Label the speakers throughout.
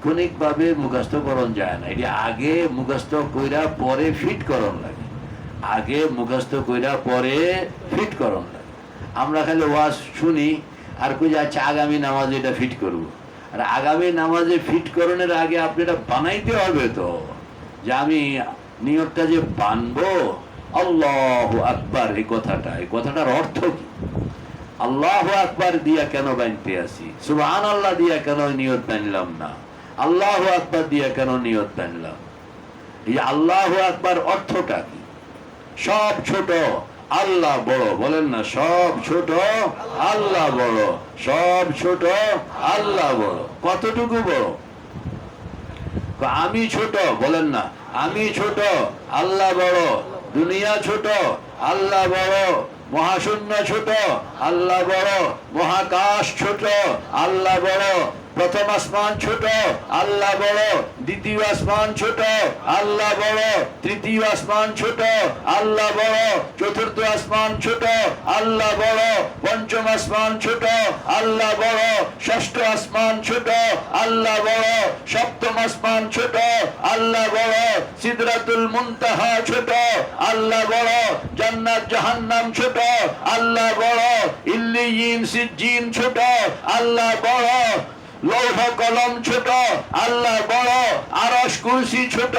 Speaker 1: তাৎক্ষণিকভাবে মুখস্থ করণ যায় না, এটি আগে মুখস্থ কইরা পরে ফিট করণ লাগে। আগে মুখস্থ কইরা পরে ফিট করণ লাগে। আমরা খালি ওয়াজ শুনি আর কই যাচ্ছে আগামী নামাজে এটা ফিট করব। আর আগামী নামাজে ফিট করণের আগে আপনি এটা বানাইতে হবে তো, যে আমি নিয়তটা যে বানবো আল্লাহু আকবার, এই কথাটার অর্থ কি? আল্লাহু আকবার দিয়া কেন বানতে আসি? সুবহানাল্লাহ দিয়া কেন নিয়ত বানলাম না? আল্লাহু আকবার দিয়া কেন নিয়ত বানলাম? এই আল্লাহু আকবার অর্থটা কি? সব ছোট, আল্লাহ বড়। বলেন না, সব ছোট, আল্লাহ বড়। সব ছোট, আল্লাহ বড়। কতটুকু বড়? আমি ছোট, বলেন না, আমি ছোট, আল্লাহ বড়। দুনিয়া ছোট, আল্লাহ বড়। মহাশূন্য ছোট, আল্লাহ বড়। মহাকাশ ছোট, আল্লাহ বড়। প্রথম আসমান ছোট, আল্লাহ বড়। দ্বিতীয় আসমান ছোট, আল্লাহ বড়। তৃতীয় আসমান ছোট, আল্লাহ বড়। চতুর্থ আসমান ছোট, আল্লাহ বড়। পঞ্চম আসমান ছোট, আল্লাহ বড়। ষষ্ঠ আসমান ছোট, আল্লাহ বড়। সপ্তম আসমান ছোট, আল্লাহ বড়। সিদরাতুল মুনতাহা ছোট, আল্লাহ বড়। জান্নাত জাহান্নাম ছোট, আল্লাহ বড়। ইল্লিয়িন সিজ্জিন ছোট, আল্লাহ বড়। লৌহ কলম ছোট, আল্লাহ বড়। আরশ কুরসি ছোট,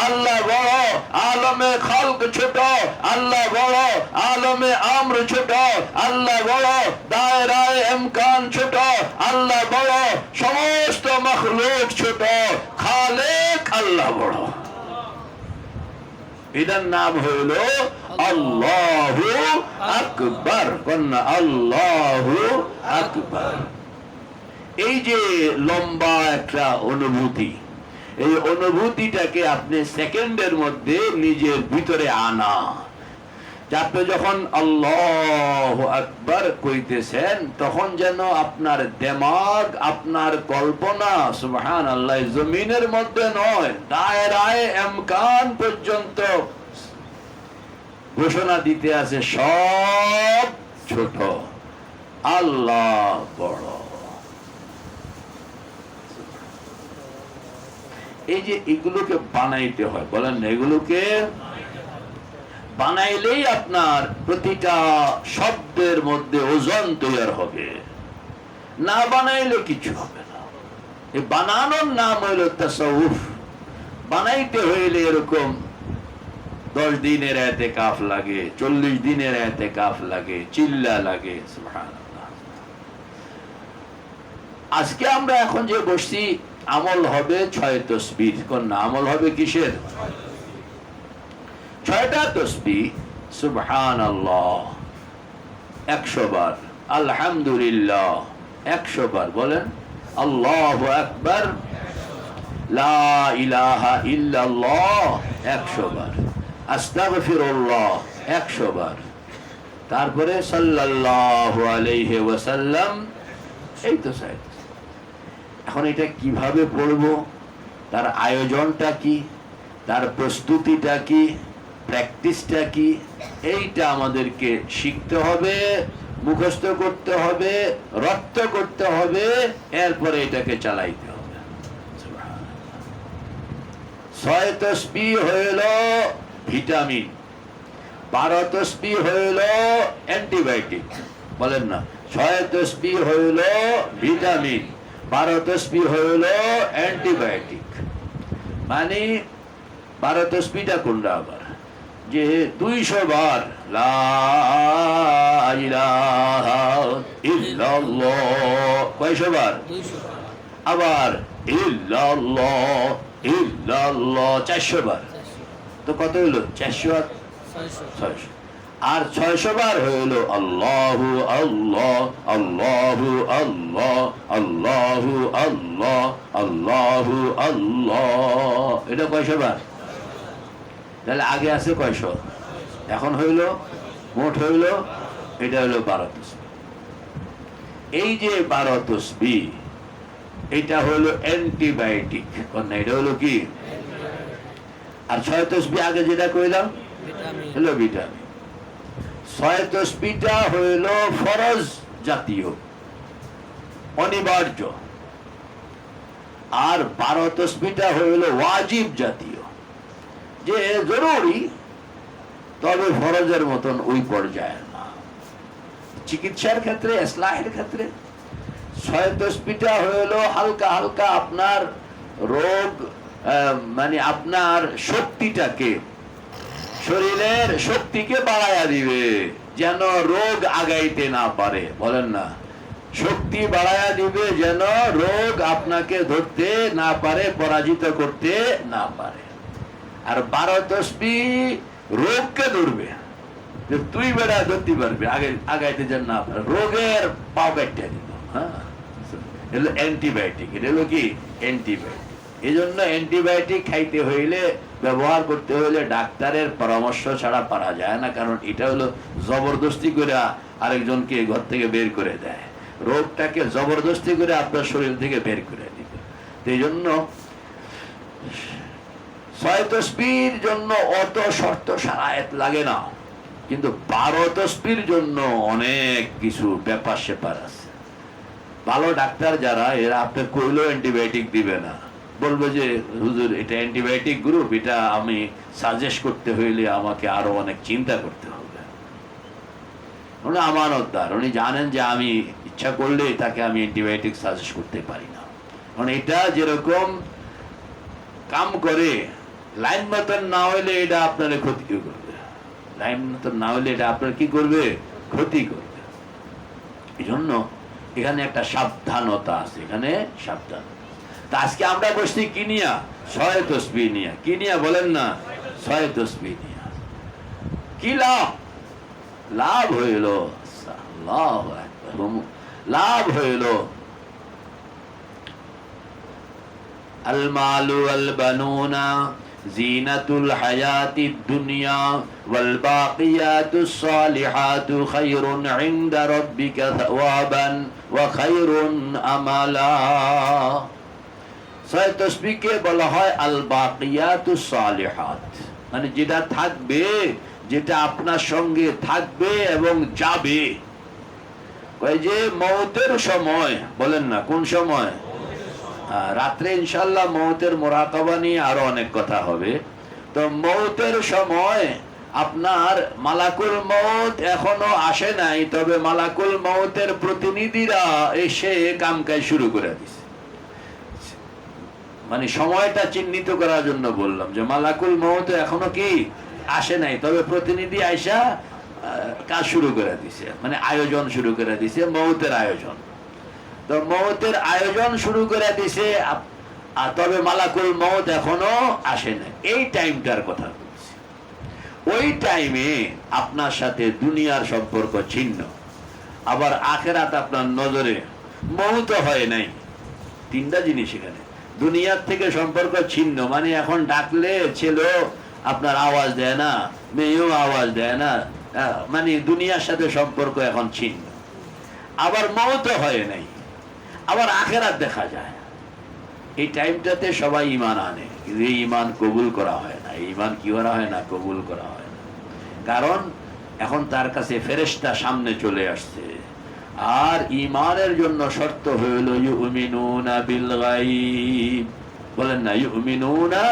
Speaker 1: আল্লাহ বড়। আলমে খালক ছোট, আল্লাহ বড়। আলমে আমর ছোট, আল্লাহ বড়। দায়রায়ে ইমকান ছোট, আল্লাহ বড়। সমস্ত মাখলুক ছোট, খালেক আল্লাহ বড়। এটার নাম হইল আল্লাহু আকবার। কন্যা আল্লাহু আকবার। এই যে লম্বা একটা অনুভূতি, এই অনুভূতিটাকে আপনি সেকেন্ডের মধ্যে নিজের ভিতরে আনা। আপনি যখন আল্লাহু আকবার কইতেছেন তখন যেন আপনার দিমাগ, আপনার কল্পনা সুবহানাল্লাহ জমিনের মধ্যে নয়, দায়রায়ে ইমকান পর্যন্ত ঘোষণা দিতে আছে সব ছোট, আল্লাহ বড়। এই যে এগুলোকে বানাইতে হয়, বলেন না, এগুলোকে বানাইলেই আপনার প্রতিটা শব্দের মধ্যে ওজন তৈরি হবে। না বানাইলে কিছু হবে না। এই বানানোর নাম হইল তাসাউফ। বানাইতে হইলে এরকম 10 দিনের ইতিকাফ লাগে, 40 দিনের ইতিকাফ লাগে, চিল্লা লাগে। সুবহানাল্লাহ। আজকে আমরা এখন যে বসছি, আমল হবে 6 তাসবিহ। কোন আমল হবে? কিসের? 6টা তাসবিহ। সুবহানাল্লাহ 100 বার, আলহামদুলিল্লাহ 100 বার, বলেন আল্লাহু আকবার, লা ইলাহা ইল্লাল্লাহ 100 বার, আস্তাগফিরুল্লাহ 100 বার, তারপরে সাল্লাল্লাহু আলাইহি ওয়াসাল্লাম। এই তো স্যার। এখন এটা কিভাবে পড়বো, তার আয়োজনটা কি, তার প্রস্তুতিটা কি, প্র্যাকটিসটা কি, এইটা আমাদেরকে শিখতে হবে, মুখস্থ করতে হবে, রপ্ত করতে হবে, এরপরে এটাকে চালাইতে হবে। 6 তাসবিহ হইল ভিটামিন, 12 তাসবিহ হইল অ্যান্টিবায়োটিক। বলেন না, 6 তাসবিহ হইল ভিটামিন, 12 তাসবিহ হইল অ্যান্টিবায়োটিক। মানে 12 তাসবিহটা কোনটা আবার? যে 200 বার লা ইলাহা ইল্লাল্লাহ, কয়শো বার? আবার ইল্লাল্লাহ ইল্লাল্লাহ 400 বার। তো কত হইল? 400 আর 600। আর 600 বার হইল আল্লাহু আল্লাহ আল্লাহু আল্লাহ আল্লাহু আল্লাহ আল্লাহু আল্লাহ। এটা কয়শো বার? তাহলে আগে আছে কয়শো, এখন হইল মোট হইল, এটা হইল 12 তাসবিহ। এই যে 12 তাসবিহ, এটা হইল অ্যান্টিবায়োটিক। এটা হইল কি? আর 6 তাসবিহ আগে যেটা কইলাম হইল ভিটামিন। 6 তাসবিহটা হইল ফরজ জাতীয়, অনিবার্য। আর 12 তসবিহটা হইল ওয়াজিব জাতীয়, যে জরুরি তবে ফরজের মতন ওই পর্যায়ে না। চিকিৎসার ক্ষেত্রে, ইসলাহের ক্ষেত্রে 6 তসবিহটা হইল হালকা হালকা আপনার রোগ, মানে আপনার শক্তিটাকে, শরীরের শক্তিকে বাড়াইয়া দিবে, যেন রোগ আগাইতে না পারে। বলেন না, শক্তি বাড়াইয়া দিবে যেন রোগ আপনাকে ধরতে না পারে, পরাজিত করতে না পারে। আর 12 তসবিহ রোগকে ধরবে, যে তুই বেড়া ধরতে পারবে, আগাইতে যেন না পারে, রোগের পাও কাটতে দিব। হ্যাঁ, এগুলো অ্যান্টিবায়োটিক। এটা হলো কি অ্যান্টিবায়োটিক। এই জন্য অ্যান্টিবায়োটিক খাইতে হইলে, ব্যবহার করতে হইলে ডাক্তারের পরামর্শ ছাড়া পারা যায় না, কারণ এটা হলো জবরদস্তি করে আরেকজনকে ঘর থেকে বের করে দেয়, রোগটাকে জবরদস্তি করে আপনার শরীর থেকে বের করে দিবে। এই জন্য 6 তসবিহর জন্য অত শর্ত শারায়েত লাগে না, কিন্তু 12 তসবিহর জন্য অনেক কিছু ব্যাপার স্যাপার আছে। ভালো ডাক্তার যারা, এরা আপনি কইলেও অ্যান্টিবায়োটিক দিবে না, বলবো যে হুজুর এটা অ্যান্টিবায়োটিক গ্রুপ, এটা আমি সাজেস্ট করতে হইলে আমাকে আরো অনেক চিন্তা করতে হবে। উনি আমানতদার, উনি জানেন যে আমি ইচ্ছা করলে তাকে আমি অ্যান্টিবায়োটিক সাজেস্ট করতে পারি না। কারণ এটা যেরকম কাম করে, লাইন মতন না হইলে এটা আপনার ক্ষতি করবে, লাইন মতন না হইলে এটা আপনার কি করবে, ক্ষতি করবে। এই জন্য এখানে একটা সাবধানতা আছে, এখানে সাবধান। তা আজকে আমরা বসছি কি নিয়া? 6 তসবিহ নিয়া। কি নিয়া বলেন না? 6 তসবিহ নিয়া। কি লাভ? লাভ হইল, লাভ হইল আল মালু আল বানুনা জিনাতুল হায়াতিদ দুনিয়া ওয়াল বাকিয়াতুস সালিহাতু খায়রুন ইনদা রাব্বিকা সাওয়াবান ওয়া খায়রুন আমালা। 6 তসবিহকে বলা হয় আল বাকিয়াতুস সালিহাত, মানে যেটা থাকবে, যেটা আপনার সঙ্গে থাকবে এবং যাবে। ওই যে মওতের সময়, বলেন না কোন সময়? রাত্রে ইনশাআল্লাহ মওতের মুরাকাবা নিয়ে আরো অনেক কথা হবে। তো মওতের সময় আপনার মালাকুল মওত এখনো আসে নাই, তবে মালাকুল মওতের প্রতিনিধিরা এসে কামকাজ শুরু করে দিছে। মানে সময়টা চিহ্নিত করার জন্য বললাম যে মালাকুল মওত এখনো কি আসে নাই, তবে প্রতিনিধি আইসা কাজ শুরু করে দিছে, মানে আয়োজন শুরু করে দিছে, মওতের আয়োজন। তো মওতের আয়োজন শুরু করে দিছে, তবে মালাকুল মওত এখনো আসে নাই। এই টাইমটার কথা বলছি। ওই টাইমে আপনার সাথে দুনিয়ার সম্পর্ক ছিন্ন, আবার আখেরাত আপনার নজরে মওত হয় নাই। 3টা জিনিস এখানে। দুনিয়ার থেকে সম্পর্ক ছিন্ন, মানে এখন ডাকলে ছেলে আপনার আওয়াজ দেয় না, মেয়েও আওয়াজ দেয় না, মানে দুনিয়ার সাথে সম্পর্ক এখন ছিন্ন। আবার মওত হয় নাই, আবার আখেরাত দেখা যায়। এই টাইমটাতে সবাই ঈমান আনে, কিন্তু এই ঈমান কবুল করা হয় না। এই ঈমান কি করা হয় না? কবুল করা হয় না। কারণ এখন তার কাছে ফেরেশতা সামনে চলে আসছে। আর ঈমানের জন্য শর্ত হইল ইউমিনুনা বিল গায়ব। বলেন না, ইউমিনুনা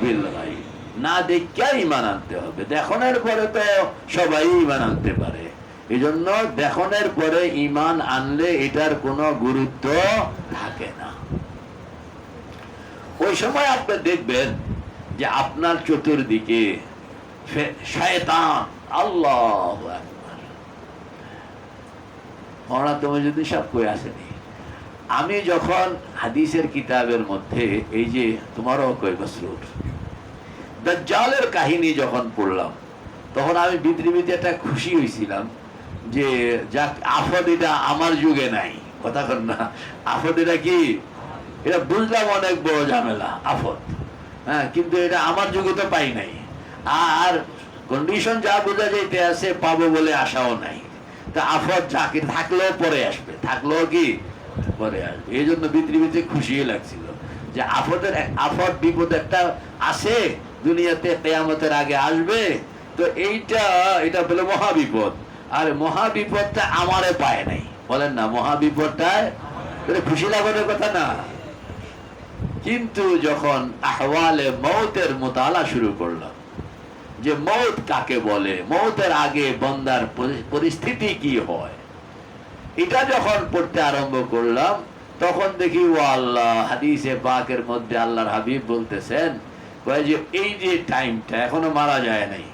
Speaker 1: বিল গায়ব। না দেখে ঈমান আনতে হবে। দেখনের পরে তো সবাই ঈমান আনতে পারে, এই জন্য দেখনের পরে ঈমান আনলে এটার কোনো গুরুত্ব থাকে না। ওই সময় আপনি দেখবেন যে আপনার চতুর্দিকে শয়তান, আল্লাহু আকবার, ওরা তুমি যদি সব কই আসেনি। আমি যখন হাদিসের কিতাবের মধ্যে এই যে তোমারও কই বছর দাজ্জালের কাহিনী যখন পড়লাম, তখন আমি ভিতরে একটা খুশি হয়েছিলাম যে যাক, আফদ এটা আমার যুগে নাই। কথা কর না, আফদ এটা কি, এটা বুঝলাম অনেক বড় ঝামেলা আফদ, হ্যাঁ, কিন্তু এটা আমার যুগে তো পাই নাই। আর কন্ডিশন যা বোঝা যাইতে আছে পাবো বলে আশাও নাই। তা আফদ যাকে থাকলেও পরে আসবে, থাকলেও কি পরে আসবে। এই জন্য ভিতরে খুশি লাগছিল যে আফদ বিপদ একটা আছে দুনিয়াতে, কিয়ামতের আগে আসবে। তো এটা বলে মহাবিপদ, আর মহাবিপদটা আমারে পায় নাই। বলেন না, মহাবিপদটা খুশি লাগানোর কথা না। কিন্তু যখন আহওয়ালে মৌতের মোতালা শুরু করলাম, যে মৌত কাকে বলে, মৌতের আগে বন্দার পরিস্থিতি কি হয়, এটা যখন পড়তে আরম্ভ করলাম, তখন দেখি ও আল্লাহ, হাদিসে পাকের মধ্যে আল্লাহর হাবিব বলতেছেন যে এই যে টাইমটা এখনো মারা যায় নাই,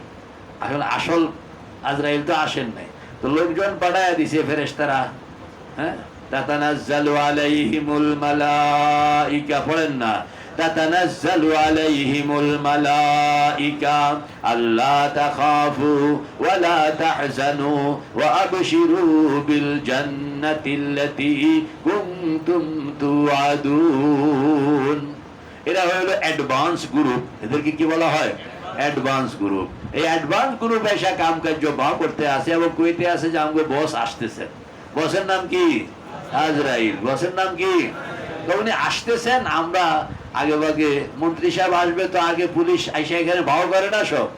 Speaker 1: আসল আজরাইল তো আসেন নাই, তো লোকজন পাঠায় দিছে ফেরেশতারা, হ্যাঁ, তাতানাজ্জালু আলাইহিমুল মালাইকা, পড়েন না, তাতানাজ্জালু আলাইহিমুল মালাইকা আল্লা তাখাফু ওয়া লা তাহজানু ওয়া আবশিরু বিল জান্নাতিল্লাতী কুনতুম তুআদুন। এরা হলো অ্যাডভান্স গ্রুপ, এদেরকে কি বলা হয়? Advance group. এই অ্যাডভান্স গ্রুপ এসে কাম কাজ করতে আসে এবং কইতে আসে যে আমাকে বস আসতেছেন। বসের নাম কি? আজরাইল। বসের নাম কি? তো উনি আসতেছেন, আমরা আগে ভাগে, মন্ত্রী সাহেব আসবে তো আগে পুলিশ আইসা এখানে ভাও করে না সব।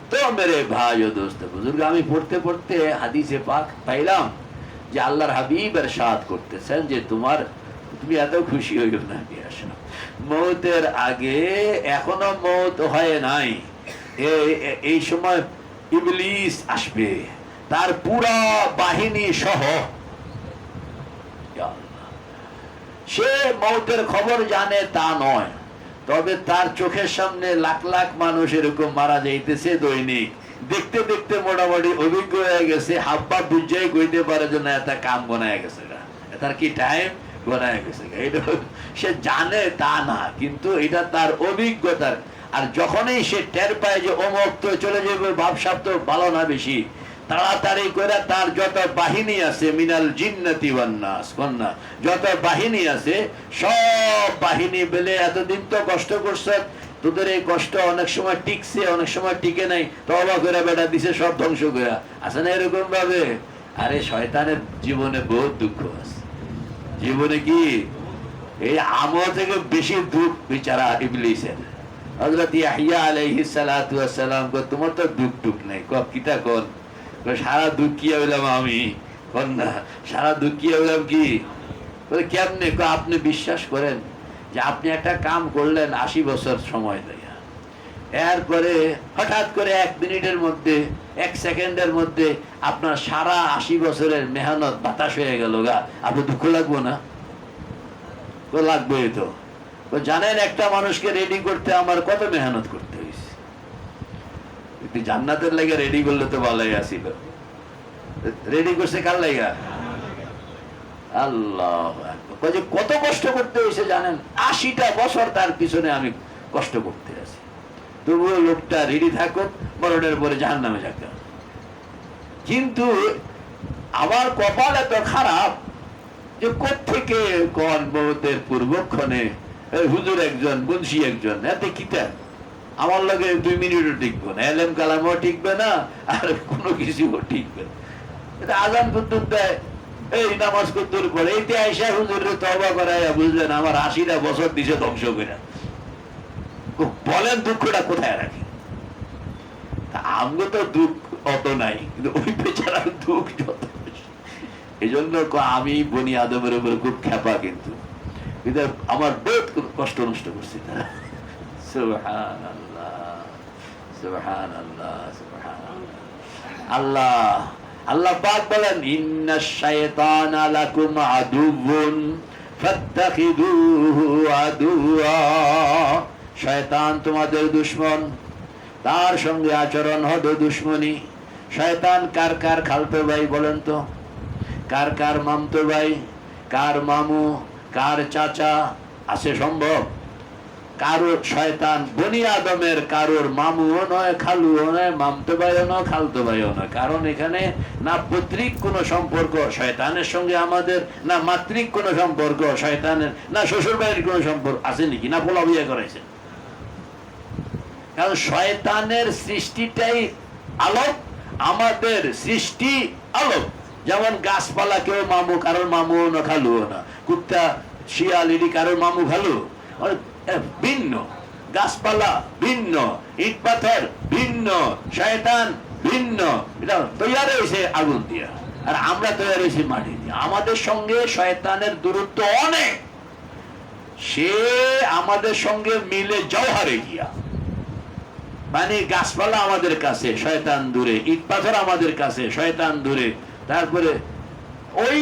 Speaker 1: তো মেরে ভাই ও দোস্ত বুজুর্গ, আমি পড়তে পড়তে হাদিসে পাক পাইলাম যে আল্লাহর হাবিব ইরশাদ করতেছেন যে তুমি এত খুশি হইল না, মৌতের আগে এখনো মৌত হয় নাই, এই সময় ইবলিস আসবে তার পুরা বাহিনী সহ। সে মৌতের খবর জানে তা নয়, তবে তার চোখের সামনে লাখ লাখ মানুষ এরকম মারা যাইতেছে দৈনিক, দেখতে দেখতে মোটামুটি অভিজ্ঞ হয়ে গেছে, হাব্বা বুঝাই কইতে পারে যে না এটা কাম বানায় গেছে, তার কি টাইম বানায় গেছে, এটা সে জানে তা না, কিন্তু এটা তার অভিজ্ঞতার। আর যখনই সে টের পায় যে অমুক তো চলে যাবে, ভাবসাব তো ভালো না বেশি, তাড়াতাড়ি করে তার যত বাহিনী আছে, মিনাল জিন্নাতি ওয়ান নাস, কন্যা যত বাহিনী আছে সব বাহিনী বেলে, এতদিন তো কষ্ট করছে, তোদের এই কষ্ট অনেক সময় টিকছে, অনেক সময় টিকে নাই, তওবা করে বেটা দিছে সব ধ্বংস করে, আছে না এরকম ভাবে? আরে শয়তানের জীবনে বহুত দুঃখ আছে, জীবনে কি এই আমল থেকে বেশি দুঃখ বিচারা ইবলিসের। হযরত ইয়াহইয়া আলাইহিস সালাতু ওয়াস সালাম কো তোমার তো দুঃখ টুক নাই, কব কিতা কোন, সারা দুঃখিয়া হইলাম আমি, কোন না সারা দুঃখিয়া হইলাম কি, বলে কেমনে, আপনি বিশ্বাস করেন যে আপনি একটা কাম করলেন 80 বছর সময় দেয়া, এরপরে হঠাৎ করে 1 মিনিটের মধ্যে 1 সেকেন্ডের মধ্যে আপনার সারা 80 বছরের মেহনত বাতাস হয়ে গেল গা, আপনি দুঃখ লাগবো না? তো লাগবেই তো। জানেন একটা মানুষকে রেডি করতে আমার কত মেহনত করতে হয়েছে, জান্নাতের লাগে রেডি করলে তো ভালোই আসিল, রেডি করছে কার লাগা? আল্লাহ, কত কষ্ট করতে হয়েছে জানেন, 80টা বছর তার পিছনে আমি কষ্ট করতে আছি, তবুও লোকটা রেডি থাকুক, মরণের পরে জাহান্নামে যাবে। কিন্তু আমার কপাল এত খারাপ যে কোত্থেকে কোন মৌতের পূর্বক্ষণে হুজুর একজন, মুন্সি একজন, এতে কিতা আমার লগে 2 মিনিটও টিকবে না, এলেম কালামও টিকবে না, আর কোনো কিছুও টিকবে না। এটা আজান কুদ্দুর দেয়, এই নামাজ কুদ্দুর পরে এইতে আইসা হুজুরে তওবা করাইয়া বুঝলেন আমার 80টা বছর দিছে ধ্বংস করে। বলেন দুঃখটা কোথায় রাখি? আমগো তো দুঃখ অত নাই, কিন্তু ওই বেচারার দুঃখ যত। এই জন্য আমি বনি আদমের উপরে খুব খেপা, কিন্তু আমার বহুত কষ্ট নষ্ট করছি তারা। সুবহানাল্লাহ, সুবহানাল্লাহ, সুবহানাল্লাহ। আল্লাহ আল্লাহ পাক বলেন ইন্নাশ শাইতানা লাকুম আদুউন ফাত্তাখিযুহু আদুয়া, শয়তান তোমাদের দুশমন, তার সঙ্গে আচরণ হবে দুশমনি। শয়তান কার কার খালতো ভাই বলেন তো? কার কার মামতো ভাই, কার মামু, কার চাচা আছে সম্ভব? কারোর শয়তান বনি আদমের কারোর মামুও নয়, খালুও নয়, মামতো ভাইও নয়, খালতো ভাইও নয়। কারণ এখানে না পৈতৃক কোন সম্পর্ক শয়তানের সঙ্গে আমাদের, না মাতৃক কোন সম্পর্ক শয়তানের, না শ্বশুর বাড়ির কোন সম্পর্ক আছে নাকি, না পোলা বিয়ে করাইছে। কারণ শয়তানের সৃষ্টিটাই আলোক, আমাদের সৃষ্টি আলোক। যেমন গাছপালা কেউ মামু, কারোর মামুও না, খালুও না। কুত্তা শিয়াল ইডি কারোর মামু খালু ভিন্ন, গাছপালা ভিন্ন, ইট পাথর ভিন্ন, শয়তান ভিন্ন। এটা তৈরি হয়েছে আগুন দিয়া, আর আমরা তৈরি হয়েছি মাটি দিয়ে। আমাদের সঙ্গে শয়তানের দূরত্ব অনেক, সে আমাদের সঙ্গে মিলে জওহারে গিয়া, মানে গাছপালা আমাদের কাছে শয়তান দূরে, ইট পাথর আমাদের কাছে শয়তান দূরে, তারপরে ওই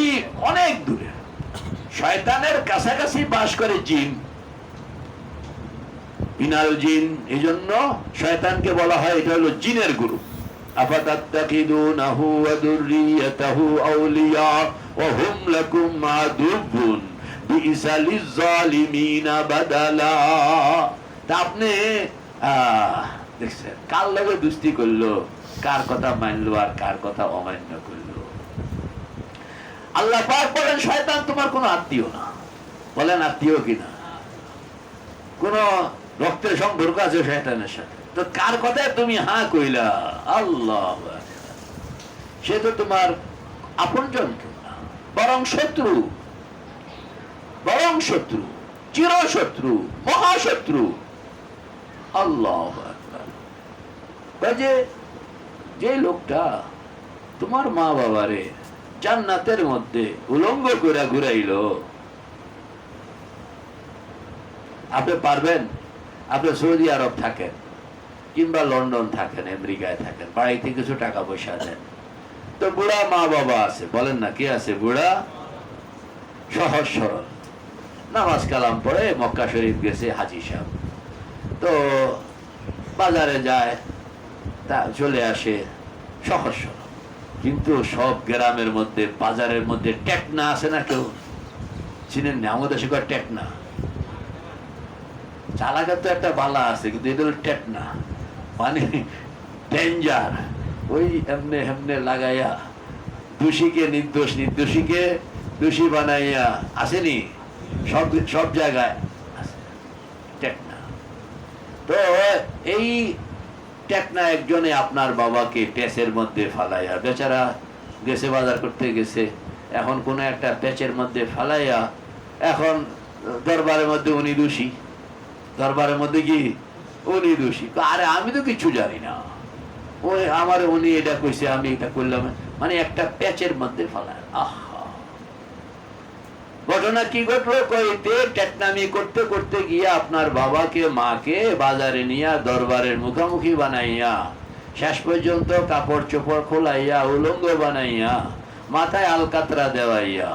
Speaker 1: অনেক দূরে শয়তানের কাছাকাছি বাস করে জিন, ইনাল জিন। এই জন্য শয়তানকে বলা হয় এটা হলো জিনের গুরু। আফাতাত্তাকিদুনাহু ওয়া যুররিয়াতাহু আউলিয়া ওয়া হুম লাকুম আদুবুন বিইসা লিয-যালিমিনা বাদালা। তা আপনি দেখছেন কার লগে দুস্তি করলো, কার কথা মানলো আর কার কথা অমান্য করলো। আল্লাহ পাক বলেন শয়তান তোমার কোনো আত্মীয় না। বলেন আত্মীয় কিনা? কোন রক্তের সম্পর্ক আছে শয়তানের সাথে? তো কার কথায় তুমি হ্যাঁ কইলা? আল্লাহ, সে তো তোমার আপনজন না, বরং শত্রু, বরং শত্রু, চিরশত্রু, মহাশত্রু। আল্লাহ যে লোকটা তোমার মা বাবারে জান্নাতের মধ্যে উলঙ্গ করে ঘুরাইল, আপনি পারবেন? আপনি সৌদি আরব থাকেন কিংবা লন্ডন থাকেন, আমেরিকায় থাকেন, বাড়িতে কিছু টাকা পয়সা দেন, তো বুড়া মা বাবা আছে, বলেন না কে আছে? বুড়া সহজ সরল, নামাজ কালাম পড়ে মক্কা শরীফ গেছে হাজি সাহেব, তো বাজারে যায়, তা চলে আসে সহজ সরল। কিন্তু সব গ্রামের মধ্যে বাজারের মধ্যে টেকনা আছে না? কেউ চিনেন না? আমাদের দেশে টেকনা, চালাকা তো একটা বালা আছে, কিন্তু এটা হলো টেকনা, মানে ডেঞ্জার। ওই এমনে হেমনে লাগাইয়া দোষীকে নির্দোষ, নির্দোষীকে দোষী বানাইয়া আসেনি সব সব জায়গায় টেকনা। তো এই টেকনা একজনে আপনার বাবাকে পেঁচের মধ্যে ফালাইয়া, বেচারা গেছে বাজার করতে গেছে, এখন কোনো একটা পেঁচের মধ্যে ফালাইয়া, এখন দরবারের মধ্যে উনি দোষী, দরবারের মধ্যে কি উনি দোষী। আরে আমি তো কিছু জানি না, ওই আমার উনি এটা কইছে আমি এটা করলাম, মানে একটা পেঁচের মধ্যে ফালায়। আহা, ঘটনা কি ঘটলো? কইতে টেকনামি করতে করতে গিয়ে আপনার বাবাকে মাকে বাজারে নিয়ে দরবারের মুখামুখি বানাইয়া, শেষ পর্যন্ত কাপড় চোপড় খোলাইয়া উলঙ্গ বানাইয়া, মাথায় আলকাতরা দেওয়াইয়া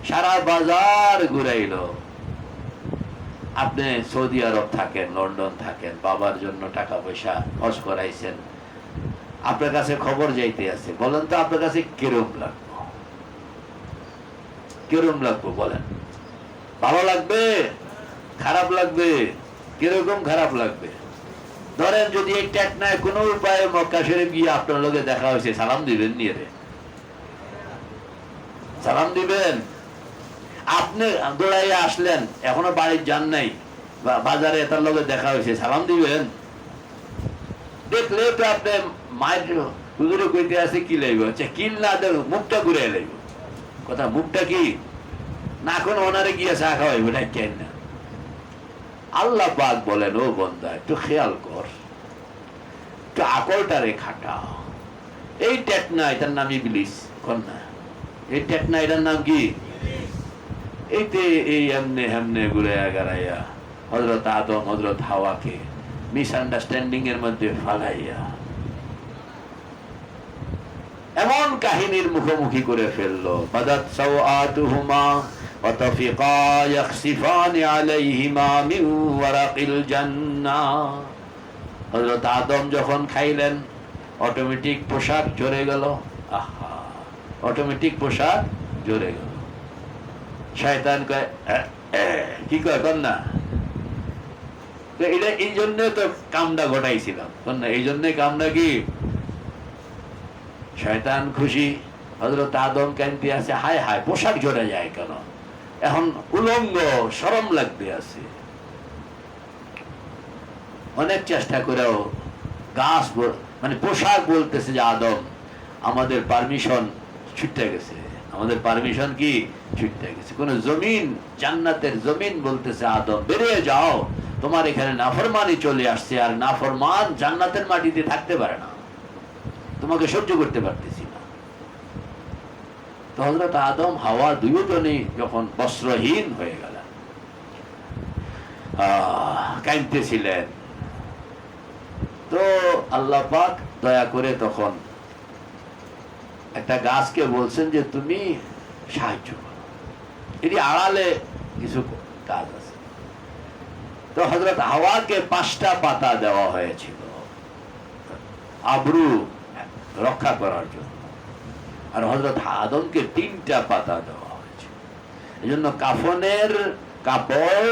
Speaker 1: সারা বাজার ঘুরাইল। আপনি সৌদি আরব থাকেন, লন্ডন থাকেন, বাবার জন্য টাকা পয়সা খরচ করাইছেন, আপনার কাছে খবর যাইতে আছে, বলেন তো আপনার কাছে কিরম লাগবে? কিরম লাগবে বলেন? ভালো লাগবে? খারাপ লাগবে? কিরকম খারাপ লাগবে? ধরেন যদি এই টেকনায় কোনো উপায়ে মক্কা শরীফ গিয়ে আপনার লোকে দেখা হয়েছে, সালাম দিবেন? নিয়ে রে সালাম দিবেন? আপনি দৌড়াইয়া আসলেন, এখনো বাড়ির যান নাই, বাজারে তার লোকে দেখা হয়েছে, সালাম দিবেন? দেখলে তো আপনি মায়ের হুজুরে কইতে আছে কি লাগবে, আচ্ছা কিল না দেব, মুখটা ঘুরে লাগবে। কথা মুখটা কি না, এখন ওনারে গিয়ে চা খাওয়াইব না কেন না? আল্লাহ পাক বলেন ও বন্দা একটু খেয়াল কর, একটু আকলটারে খাটা। এই টেকনা এটার নাম ইবলিস, কন্যা এই টেকনা এটার নাম কি? এইতে এই এমনে হেমনে ঘুরে গাড়াইয়া হযরত আদম হযরত হাওয়াকে মিসআন্ডারস্ট্যান্ডিং এর মধ্যে ফালাইয়া এমন কাহিনীর মুখোমুখি করে ফেললো। বাদাত সাওআতুহুমা ওয়া তাফিকা ইয়াখসিফানি আলাইহিমা মিন ওয়ারাকিল জান্নাহ। হযরত আদম যখন খাইলেন অটোমেটিক পোশাক ঝরে গেল। আহা, অটোমেটিক পোশাক ঝরে গেল। শয়তান কয় কি কয় কন্যা, এটা এই জন্য তো কামটা ঘটাইছিলাম কন্যা, এই জন্য কামটা কি? শয়তান খুশি, হযরত আদম কান্তি আছে, হায় হায় পোশাক ঝরে যায় কেন, এখন উলঙ্গ, শরম লাগতে আছে। অনেক চেষ্টা করেও গাছ মানে পোশাক বলতেছে যে আদম আমাদের পারমিশন ছুটে গেছে, আমাদের পারমিশন কি ছুটে গেছে। কোন জমিন, জান্নাতের জমিন বলতেছে আদম বেরিয়ে যাও, তোমার এখানে নাফরমানি চলে আসছে, আর নাফরমান জান্নাতের মাটিতে থাকতে পারে না, তোমাকে সহ্য করতে পারতেছি না। তো হযরত আদম হাওয়া দুইজনেই যখন বস্ত্রহীন হয়ে গেলেন, কাঁদতেছিলেন। তো আল্লাহ পাক দয়া করে তখন একটা গাছকে বলছেন যে তুমি সাহায্য করো, এটি আড়ালে কিছু কাজ আছে। তো হযরত হাওয়াকে 5টা পাতা দেওয়া হয়েছিল আবরু রক্ষা করার জন্য, আর হযরত আদমকে 3টা পাতা দেওয়া হয়েছে। এই জন্য কাফনের কাপড়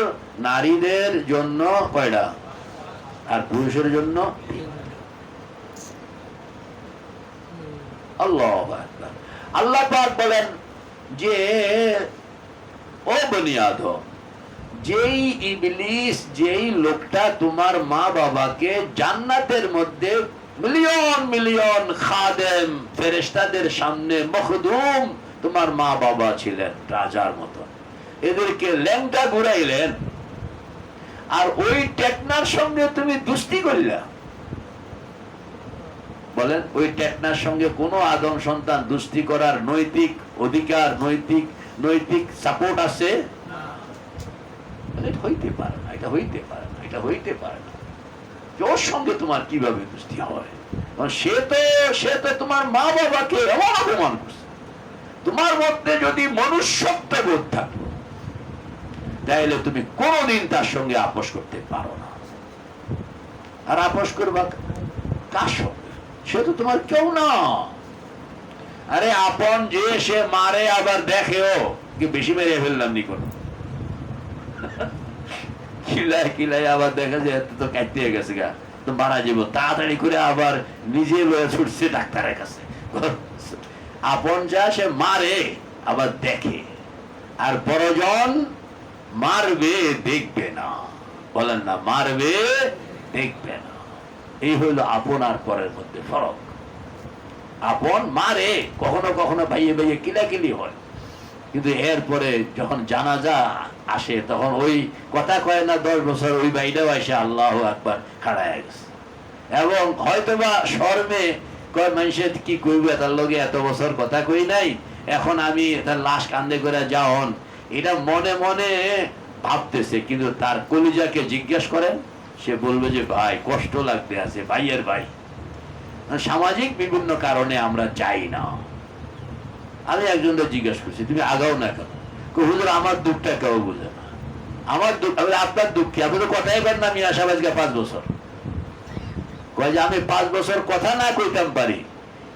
Speaker 1: নারীদের জন্য কয়টা, আর পুরুষের জন্য 3টা। আল্লাহু আকবার। আল্লাহ পাক বলেন যে ও বনি আদম, যেই ইবলিস, যেই লোকটা তোমার মা বাবাকে জান্নাতের মধ্যে মিলিয়ন মিলিয়ন খাদেম ফেরেশতাদের সামনে মখদুম, তোমার মা বাবা ছিলেন রাজার মতো, এদেরকে ল্যাংটা ঘুরাইলেন, আর ওই টেকনার সঙ্গে তুমি দুস্তি করলা। বলেন, ওই টেকনার সঙ্গে কোন আদম সন্তান দুস্তি করার নৈতিক অধিকার, নৈতিক সাপোর্ট আছে? এটা হইতে পারে না, এটা হইতে পারে না, এটা হইতে পারে না। ওর সঙ্গে তোমার কিভাবে দুস্তি হয়? সে তো তোমার মা বাবাকে এমন অপমান করছে। তোমার মধ্যে যদি মনুষ্যত্ব বোধ থাকতো তাহলে তুমি কোনদিন তার সঙ্গে আপোষ করতে পারো না। আর আপোষ করবা কার সঙ্গে? সে তো তোমার কেউ না। আরে আপন যে সে মারে আবার দেখেও কি বেশি মেরে ফেললাম নি কোন কিলাই আবার দেখা যায় তো কাটতে গেছে গা, তো মারা যাবো, তাড়াতাড়ি করে আবার নিজে লয়ে ছুটছে ডাক্তারের কাছে। আপন যা সে মারে আবার দেখে, আর পরজন মারবে দেখবে না। বলেন না, মারবে দেখবে না। এই হইল আপন আর পরের মধ্যে ফরক। আপন মারে, কখনো কখনো ভাইয়ে ভাইয়ে কিলাকিলি হয়, কিন্তু এরপরে যখন জানাজা আসে তখন ওই কথা কয় না 10 বছর ওই ভাইটাও আসে আল্লাহু আকবার খাড়ায় গেছে, এবং হয়তোবা শর্মে কয় মানুষের কি কইবে, তার লগে এত বছর কথা কই নাই, এখন আমি তার লাশ কান্দে করে যাওন, এটা মনে মনে ভাবতেছে। কিন্তু তার কলিজাকে জিজ্ঞেস করেন, সে বলবে যে ভাই কষ্ট লাগতে আছে, ভাইয়ের ভাই। সামাজিক বিভিন্ন কারণে আমরা চাই না। আমি একজনকে জিজ্ঞেস করছি তুমি আগাও না কেন? হুজুর আমার দুঃখটা কেউ বুঝে না। আমার দুঃখ, আপনার দুঃখ কি? আপনি তো কথাই পারেন না। আমি আশাবাদকে 5 বছর কয় যে আমি 5 বছর কথা না কইতাম পারি,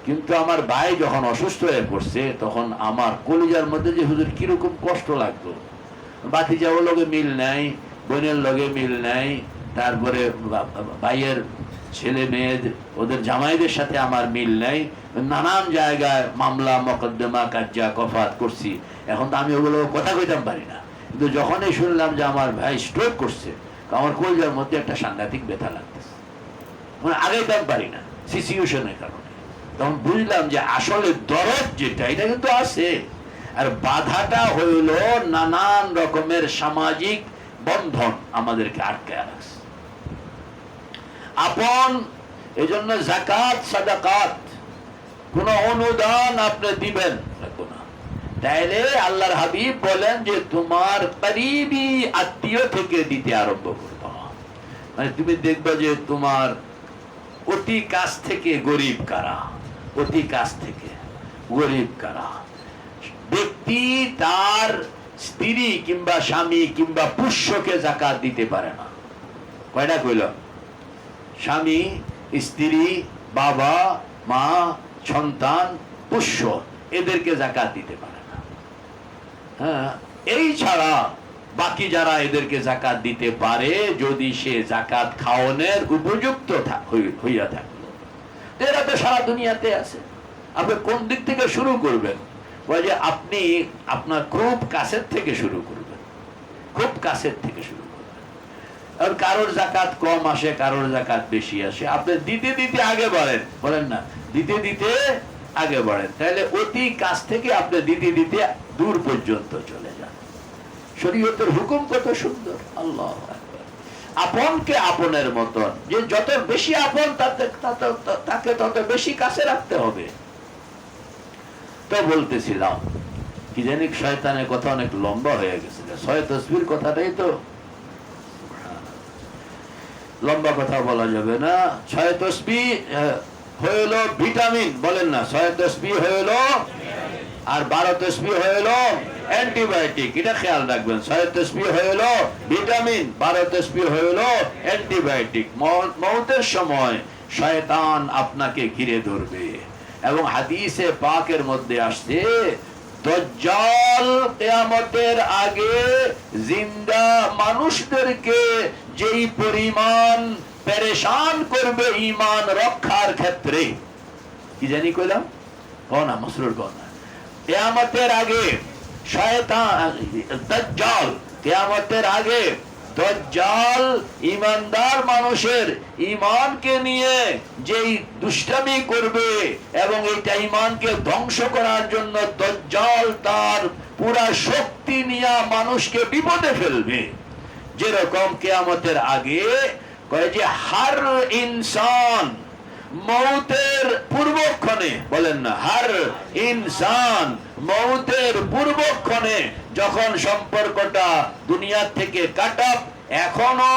Speaker 1: কিন্তু আমার ভাই যখন অসুস্থ হয়ে পড়ছে তখন আমার কলিজার মধ্যে যে হুজুর কিরকম কষ্ট লাগতো। বাতিজাও লগে মিল নাই, বোনের লগে মিল নাই, তারপরে ভাইয়ের ছেলে মেয়ে ওদের জামাইদের সাথে আমার মিল নাই, নানান জায়গায় মামলা মকদ্দমা কাজ্জা কফাত করছি, এখন তো আমি ওগুলো কথা কইতাম পারি না। কিন্তু যখনই শুনলাম যে আমার ভাই স্ট্রোক করছে, আমার কলিজার মধ্যে একটা সাংঘাতিক ব্যথা লাগতেছে, মানে আগাইতাম পারি না সিচুয়েশনের কারণে। তখন বুঝলাম যে আসলে দরদ যেটা এটা কিন্তু আছে, আর বাধাটা হইল নানান রকমের সামাজিক বন্ধন আমাদেরকে আটকায় রাখছে। আপন এজন্য যাকাত সাদাকাত কোন অনুদান আপনি দিবেন না, তাইলে আল্লাহর হাবিব বলেন যে তোমার করিবি আত্মীয় থেকে দিতে আরম্ভ করবা। মানে তুমি দেখবা যে তোমার অতি কাছ থেকে গরিব কারা, অতি কাছ থেকে গরিব কারা। ব্যক্তি তার স্ত্রী কিংবা স্বামী কিংবা পুষ্যকে যাকাত দিতে পারে না। কয়টা কইল? স্বামী, স্ত্রী, বাবা, মা, সন্তান, পুষ্য, এদেরকে যাকাত দিতে পারে না। হ্যাঁ, এই ছাড়া বাকি যারা এদেরকে যাকাত দিতে পারে, যদি সে যাকাত খাওয়ানোর উপযুক্ত হইয়া থাকলো। এরা তো সারা দুনিয়াতে আছে। আপনি কোন দিক থেকে শুরু করবেন? যে আপনি আপনার খুব কাছের থেকে শুরু করবেন, খুব কাছের থেকে শুরু করবেন। আর কারোর যাকাত কম আসে, কারোর যাকাত বেশি আসে, আপনি দিতে দিতে আগে বাড়েন, বলেন না, দিতে দিতে আগে বাড়েন। তাহলে অতি কাছ থেকে আপনি দিতে দিতে দূর পর্যন্ত চলে যান। শরীয়তের হুকুম কত সুন্দর! আল্লাহু আকবার। আপনকে আপনের মতন, যে যত বেশি আপন তাকে তত বেশি কাছে রাখতে হবে। তো বলতেছিলাম কি জানি, শয়তানের কথা অনেক লম্বা হয়ে গেছে। 6 তসবির কথাটাই তো লম্বা কথা বলা যাবে না। 6 তসবিহ হইল ভিটামিন, বলেন না 6 তসবিহ হইল, আর 12 তসবিহ হইল অ্যান্টিবায়োটিক। এটা খেয়াল রাখবেন, 6 তসবিহ হইল ভিটামিন, 12 তসবিহ হইল অ্যান্টিবায়োটিক। মওতের সময় শয়তান আপনাকে ঘিরে ধরবে, এবং হাদিসে পাকের মধ্যে আসছে দাজ্জাল কিয়ামতের আগে জিন্দা মানুষদেরকে যেই পরিমাণ পেরেশান করবে ঈমান রক্ষার ক্ষেত্রে, কি জানি কইলাম কোনা মাসরুর কোনা, কিয়ামতের আগে শয়তান দাজ্জাল, কিয়ামতের আগে দাজ্জাল ঈমানদার মানুষের ঈমানকে নিয়ে যেই দুষ্টামি করবে, এবং এইটা ঈমানকে ধ্বংস করার জন্য দাজ্জাল তার পুরা শক্তি নিয়ে মানুষকে বিপদে ফেলবে। যেরকম কিয়ামতের আগে কয় যে হার ইনসান মৌতের পূর্বক্ষণে, বলেন না হার ইনসান মৌতের পূর্বক্ষণে, যখন সম্পর্কটা দুনিয়া থেকে কাটা, এখনো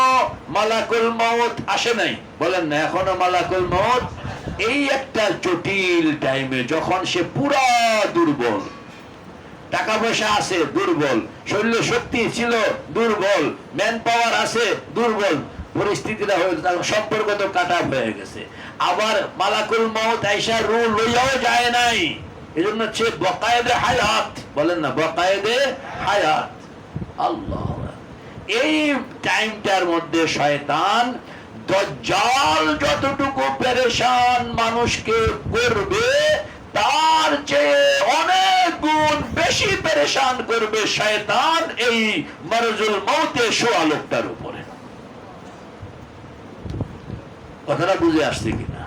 Speaker 1: মালাকুল মউত আসে নাই, বলেন না এখনো মালাকুল মউত, এই একটা জটিল টাইমে যখন সে পুরা দুর্বল, টাকা পয়সা আছে দুর্বল, শরীর শক্তি ছিল দুর্বল, ম্যান পাওয়ার আছে দুর্বল, পরিস্থিতিটা সম্পর্ক তো কাটা হয়ে গেছে, আবার মালাকুল মউত আইসা রূহ লইয়াও যায় নাই, এজন্য হচ্ছে বকায়েদে হায়াত, বলেন না বকায়েদে হায়াত। আল্লাহ, এই টাইমটার মধ্যে শয়তান দাজ্জাল যতটুকু পেরেশান মানুষকে করবে, তার চেয়ে অনেক গুণ বেশি পেরেশান করবে শয়তান এই মারজুল মউতে শোয়া লোকটার উপরে। কথাটা বুঝে আসছে কিনা?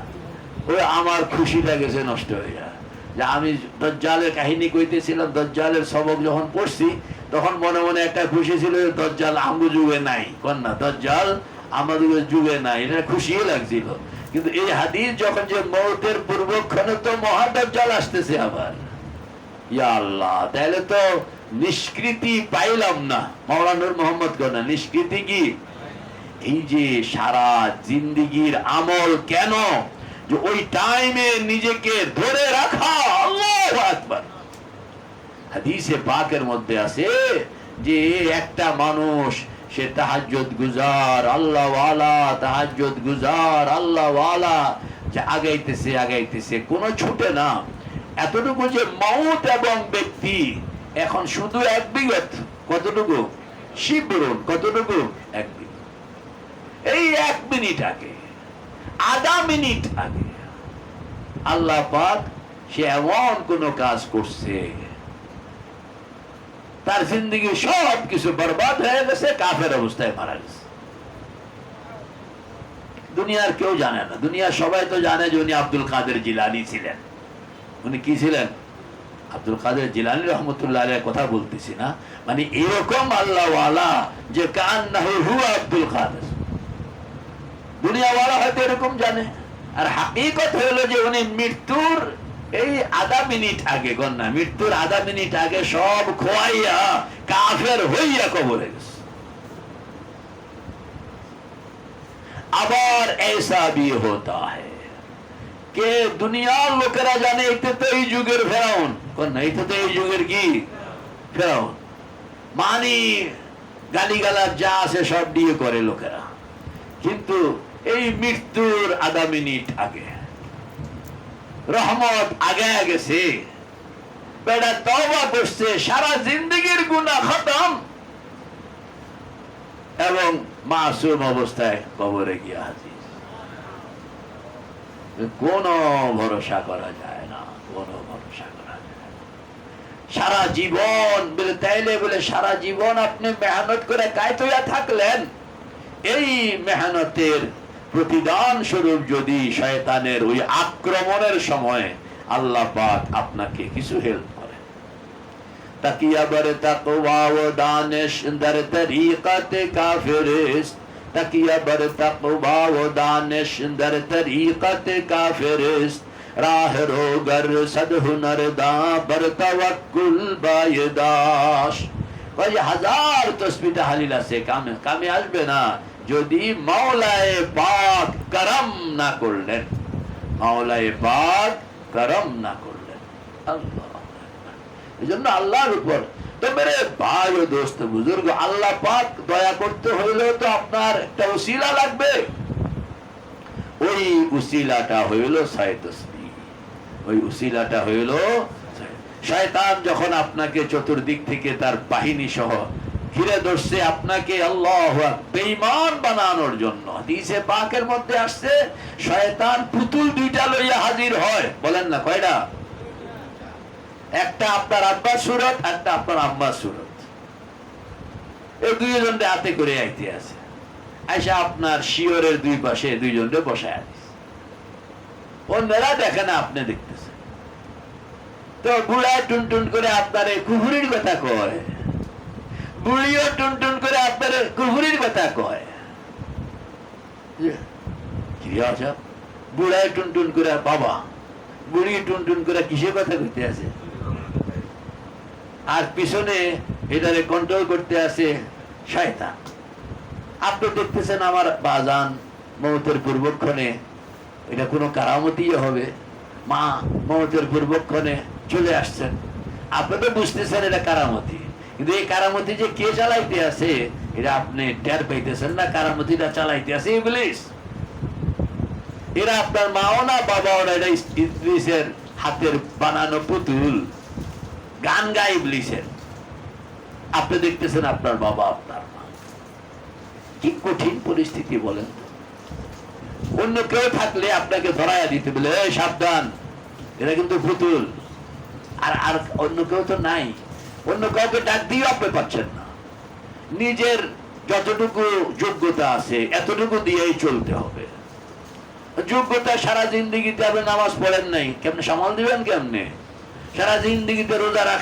Speaker 1: ওই আমার খুশিটা গেছে নষ্ট হয়ে যায়, যে আমি দাজ্জালের কাহিনী কইতেছিলাম, দাজ্জালের সবক যখন পড়ছি তখন মনে মনে একটা খুশি ছিল, দাজ্জাল আমগো যুগে নাই, কন্যা দাজ্জাল আমাদের যুগে নাই, এটা খুশি লাগছিল। কিন্তু এই হাদিস যখন যে মওতের পূর্বক্ষণে তো মহা দাজ্জাল আসতেছে আবার, ইয়া আল্লাহ, তাহলে তো নিষ্কৃতি পাইলাম না। মাওলানা নূর মোহাম্মদ কন্যা নিষ্কৃতি কি? এই যে সারা জিন্দেগির আমল কেন, যে ওই টাইমে নিজেকে ধরে রাখা। আল্লাহু আকবার। হাদিসে পাকের মধ্যে আছে যে একটা মানুষ, সে তাহাজ্জুদ গুজার, আল্লাহ ওয়ালা, তাহাজ্জুদ গুজার, আল্লাহ ওয়ালা, যে আগাইতেছে আগাইতেছে, কোনো ছুটে না, এতটুকু যে মউত এবং ব্যক্তি এখন শুধু এক বিগত, কতটুকু শিবরুন, কতটুকু এক বিগত, এই 1 মিনিট আগে, আধা মিনিট আগে আল্লাহ পাক সে এমন কোন কাজ করছে, তার জিন্দগি সব কিছু বরবাদ হয়ে গেছে, কাফের অবস্থায় মারা গেছে। দুনিয়ার কেউ জানে না, দুনিয়ার সবাই তো জানে যে উনি আব্দুল কাদের জিলানী ছিলেন। উনি কি ছিলেন? আব্দুল কাদের জিলানী রহমতুল্লাহ আলাইহির কথা বলতেছি না, মানে এরকম আল্লাহ ওয়ালা যে কান্নাহু হুয়া আব্দুল কাদের, দুনিয়াওয়ালা হয়তো এরকম জানে, আর হাকিকত হলো যে উনি মৃত্যুর এই আধা মিনিট আগে, গন্না মৃত্যুর আধা মিনিট আগে সব খোয়াইয়া কাফের হইয়া কবরে গেছে। আবার ऐसा भी होता है কে দুনিয়ার লোকেরা জানে এটা তো এই যুগের ফেরাউন, কন্যা এটা তো এই যুগের কি ফেরাউন, মানি গালিগালাজ যা আছে সব দিয়ে করে লোকেরা, কিন্তু এই মৃত্যুর আধা মিনিট আগে রহমত আগে গেছে, বেটা তওবা করছে, সারা জিন্দেগির গুনাহ খতম, এবং মাসুম অবস্থায় কবরে গিয়ে হাজির। কোনো ভরসা করা যায় না, কোনো ভরসা করা যায় না। সারা জীবন বলে তাইলে বলে সারা জীবন আপনি মেহনত করে কায়তইয়া থাকলেন, এই মেহনতের প্রতিদান স্বরূপ যদি শয়তানের ওই আক্রমণের সময় আল্লাহ পাক আপনাকে কিছু হেল্প করে, তাকিয়া বরে তাকওয়া ও দানিশ দর তরিকত কাফিরিস্ত, তাকিয়া বরে তাকওয়া ও দানিশ দর তরিকত কাফিরিস্ত, রাহ রোগর সদ হুনর দা বর তাওয়াক্কুল বায়দাশ। 1000 তসবিহ তাহলিল আছে, কামে আসবে না যদি মাওলায়ে পাক করম না করলেন, মাওলায়ে পাক করম না করলেন। আল্লাহ, এই জন্য আল্লাহর উপর তো মেরে ভাই ও দোস্ত বুজুর্গ, আল্লাহ পাক দয়া করতে হইলে তো আপনার একটা উসিলা লাগবে। ওই উসিলাটা হইল সাইয়ে তাসবিহ, ওই উসিলাটা হইল শয়তান যখন আপনাকে চতুর্দিক থেকে তার বাহিনী সহ ঘিরে ধরছে আপনাকে আল্লাহু আকবার বেঈমান বানানোর জন্য। হাদিসে পাকের মধ্যে আসছে শয়তান পুতুল দুইটা লইয়া হাজির হয়। বলেন না কয়টা? একটা আপনার আব্বার সুরত, একটা আপনার আম্মার সুরত। এই দুইজনকে হাতে করে আইতে আছে, আইসা আপনার শিওরের দুই পাশে দুইজনকে বসায় দিছে। অন্যরা দেখে না, আপনি দেখতেছেন। তো বুড়ায় টুনটুন করে আপনার কুহুরির কথা কয়, বুড়িও টুনটুন করে আপনার কুহুরির কথা কয়। বুড়ায় টুনটুন করে বাবা, বুড়ি টুনটুন করে কিসের কথা কইতে আছে, আর পিছনে এটারে কন্ট্রোল করতে আছে শয়তান। আপনি দেখতেছেন আমার বাজান মৌতের পূর্বক্ষণে, এটা কোনো কারামতি হবে, মা মৌতের পূর্বক্ষণে চলে আসছেন। আপনি তো বুঝতেছেন এটা কারামতি, কিন্তু এই কারামতি যে কে চালাইতে আছে এটা আপনি টের পাইতেছেন না। কারামতিটা চালাইতে আছে ইবলিস। এরা আপনার মাও না বাবাও না, এটা ইবলিসের হাতের বানানো পুতুল, গান গায় ইবলিসের। আপনি দেখতেছেন আপনার বাবা আপনার মা। কি কঠিন পরিস্থিতি বলেন। অন্য কেউ থাকলে আপনাকে ধরাইয়া দিতে বলে এই সাবধান, এরা কিন্তু পুতুল। আর আর অন্য কেউ তো নাই, অন্য কাউকে ডাক দিয়ে আপনি পাচ্ছেন না। নিজের যতটুকু যোগ্যতা আছে এতটুকু দিয়েই চলতে হবে। যোগ্যতা সারা জিন্দিগিতে আপনি নামাজ পড়েন নাই, কেমনে সামাল দিবেন? কেমনে সারা জিন্দিগিতে রোজা রাখেন